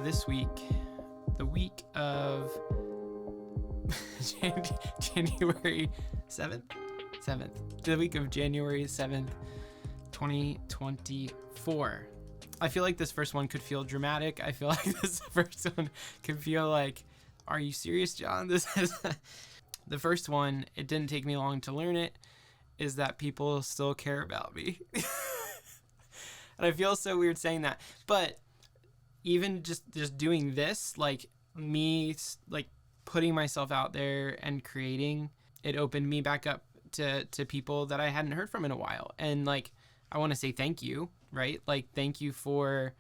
this week, the week of January 7th, the week of January 7th, 2024. I feel like this first one could feel dramatic. I feel like this first one could feel like, are you serious, John? This is the first one. It didn't take me long to learn it, is that people still care about me. And I feel so weird saying that, but even just doing this, like me, like putting myself out there and creating, it opened me back up to people that I hadn't heard from in a while. And like, I want to say thank you, right? Like, thank you for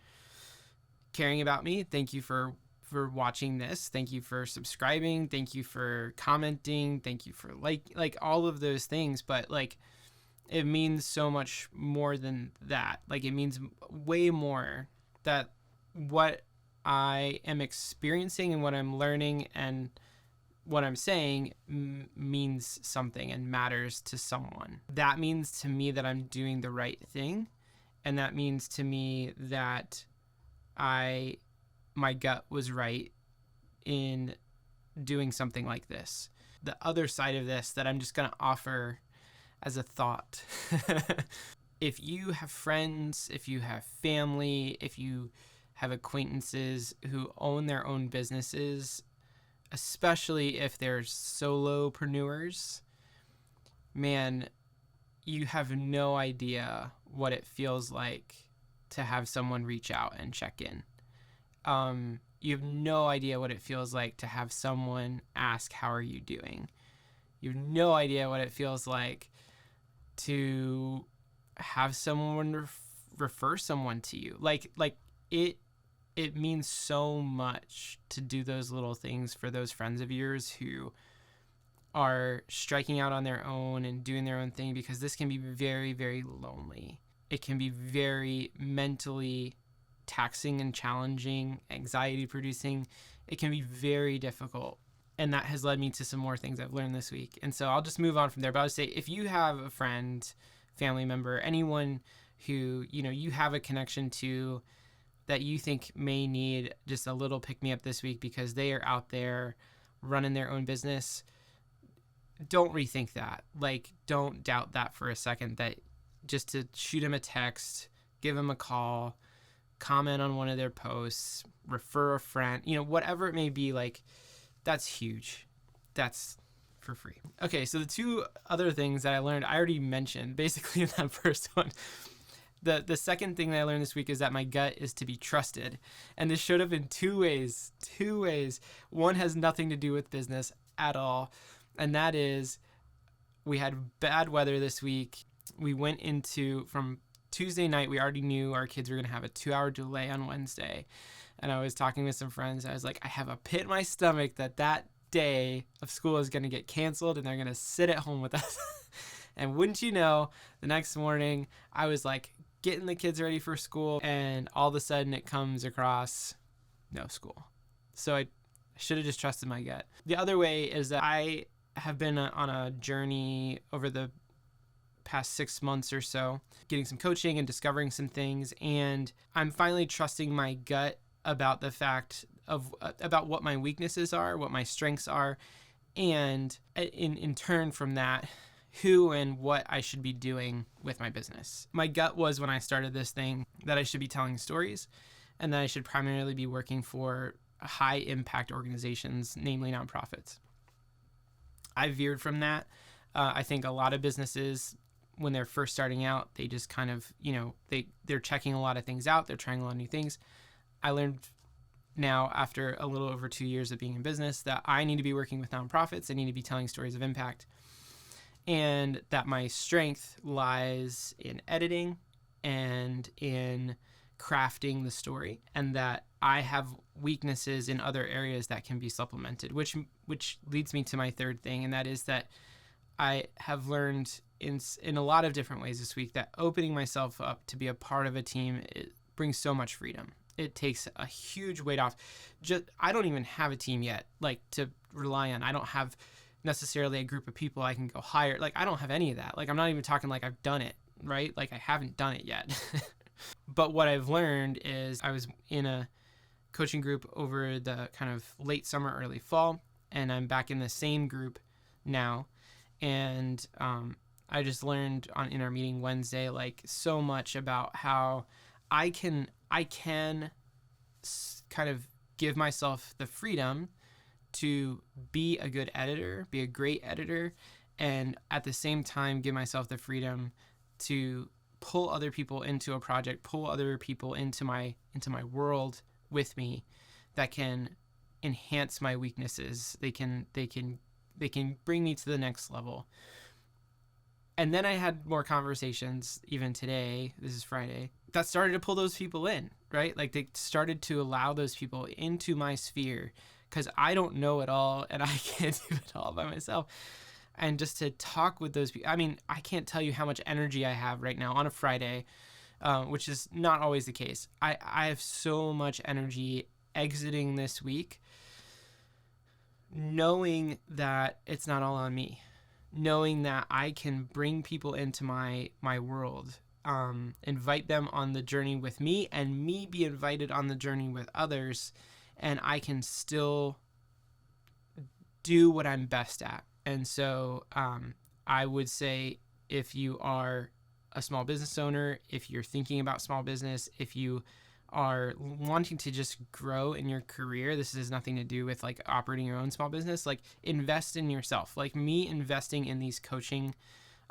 caring about me. Thank you for watching this. Thank you for subscribing. Thank you for commenting. Thank you for like all of those things. But like, it means so much more than that. Like, it means way more that what I am experiencing and what I'm learning and what I'm saying means something and matters to someone. That means to me that I'm doing the right thing. And that means to me that my gut was right in doing something like this. The other side of this that I'm just going to offer as a thought. If you have friends, if you have family, if you have acquaintances who own their own businesses, especially if they're solopreneurs, man, you have no idea what it feels like to have someone reach out and check in. You have no idea what it feels like to have someone ask, how are you doing? You have no idea what it feels like to have someone refer someone to you. Like it means so much to do those little things for those friends of yours who are striking out on their own and doing their own thing, because this can be very, very lonely. It can be very mentally taxing and challenging, anxiety producing. It can be very difficult. And that has led me to some more things I've learned this week. And so I'll just move on from there. But I would say, if you have a friend, family member, anyone who, you have a connection to that you think may need just a little pick-me-up this week because they are out there running their own business, don't rethink that. Like, don't doubt that for a second, that just to shoot them a text, give them a call, comment on one of their posts, refer a friend, whatever it may be, like, that's huge. That's for free. Okay, so the two other things that I learned, I already mentioned basically in that first one. The second thing that I learned this week is that my gut is to be trusted. And this showed up in two ways. One has nothing to do with business at all. And that is, we had bad weather this week. We went from Tuesday night, we already knew our kids were going to have a 2-hour delay on Wednesday. And I was talking with some friends. I was like, I have a pit in my stomach that day of school is going to get canceled and they're going to sit at home with us. And wouldn't you know, the next morning I was like getting the kids ready for school, and all of a sudden it comes across no school. So I should have just trusted my gut. The other way is that I have been on a journey over the past 6 months or so, getting some coaching and discovering some things. And I'm finally trusting my gut about the fact of about what my weaknesses are, what my strengths are, and in turn from that, who and what I should be doing with my business. My gut was, when I started this thing, that I should be telling stories and that I should primarily be working for high impact organizations, namely nonprofits. I veered from that. I think a lot of businesses, when they're first starting out, they just kind of, they're checking a lot of things out. They're trying a lot of new things. I learned now, after a little over 2 years of being in business, that I need to be working with nonprofits. I need to be telling stories of impact. And that my strength lies in editing and in crafting the story, and that I have weaknesses in other areas that can be supplemented, which leads me to my third thing, and that is that I have learned in a lot of different ways this week that opening myself up to be a part of a team, it brings so much freedom. It takes a huge weight off. I don't even have a team yet, like, to rely on. I don't have necessarily a group of people I can go hire. Like, I don't have any of that. Like, I'm not even talking like I've done it, right? Like, I haven't done it yet. But what I've learned is, I was in a coaching group over the kind of late summer, early fall, and I'm back in the same group now. And I just learned in our meeting Wednesday, like, so much about how I can kind of give myself the freedom to be a good editor, be a great editor, and at the same time give myself the freedom to pull other people into a project, pull other people into my world with me that can enhance my weaknesses. They can bring me to the next level. And then I had more conversations even today, this is Friday, that started to pull those people in, right? Like, they started to allow those people into my sphere, because I don't know it all and I can't do it all by myself. And just to talk with those people, I mean, I can't tell you how much energy I have right now on a Friday, which is not always the case. I have so much energy exiting this week, knowing that it's not all on me, knowing that I can bring people into my world, invite them on the journey with me, and me be invited on the journey with others, and I can still do what I'm best at. And so I would say, if you are a small business owner, if you're thinking about small business, if you are wanting to just grow in your career, this has nothing to do with like operating your own small business, like, invest in yourself. Like, me investing in these coaching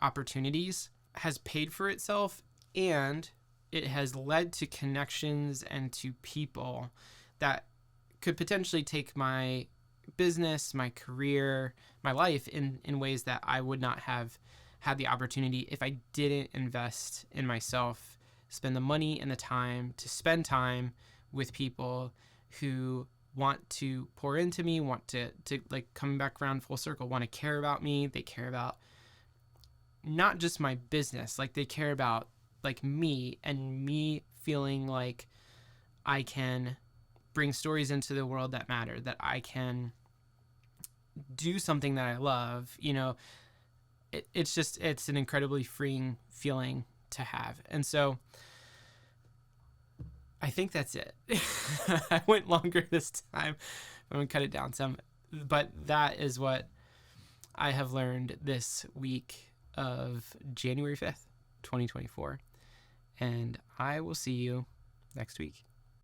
opportunities has paid for itself, and it has led to connections and to people that could potentially take my business, my career, my life in ways that I would not have had the opportunity if I didn't invest in myself, spend the money and the time to spend time with people who want to pour into me, want to like come back around full circle, want to care about me. They care about not just my business, like, they care about like me, and me feeling like I can bring stories into the world that matter, that I can do something that I love. You know, it's an incredibly freeing feeling to have. And so I think that's it. I went longer this time. I'm going to cut it down some. But that is what I have learned this week of January 5th, 2024. And I will see you next week.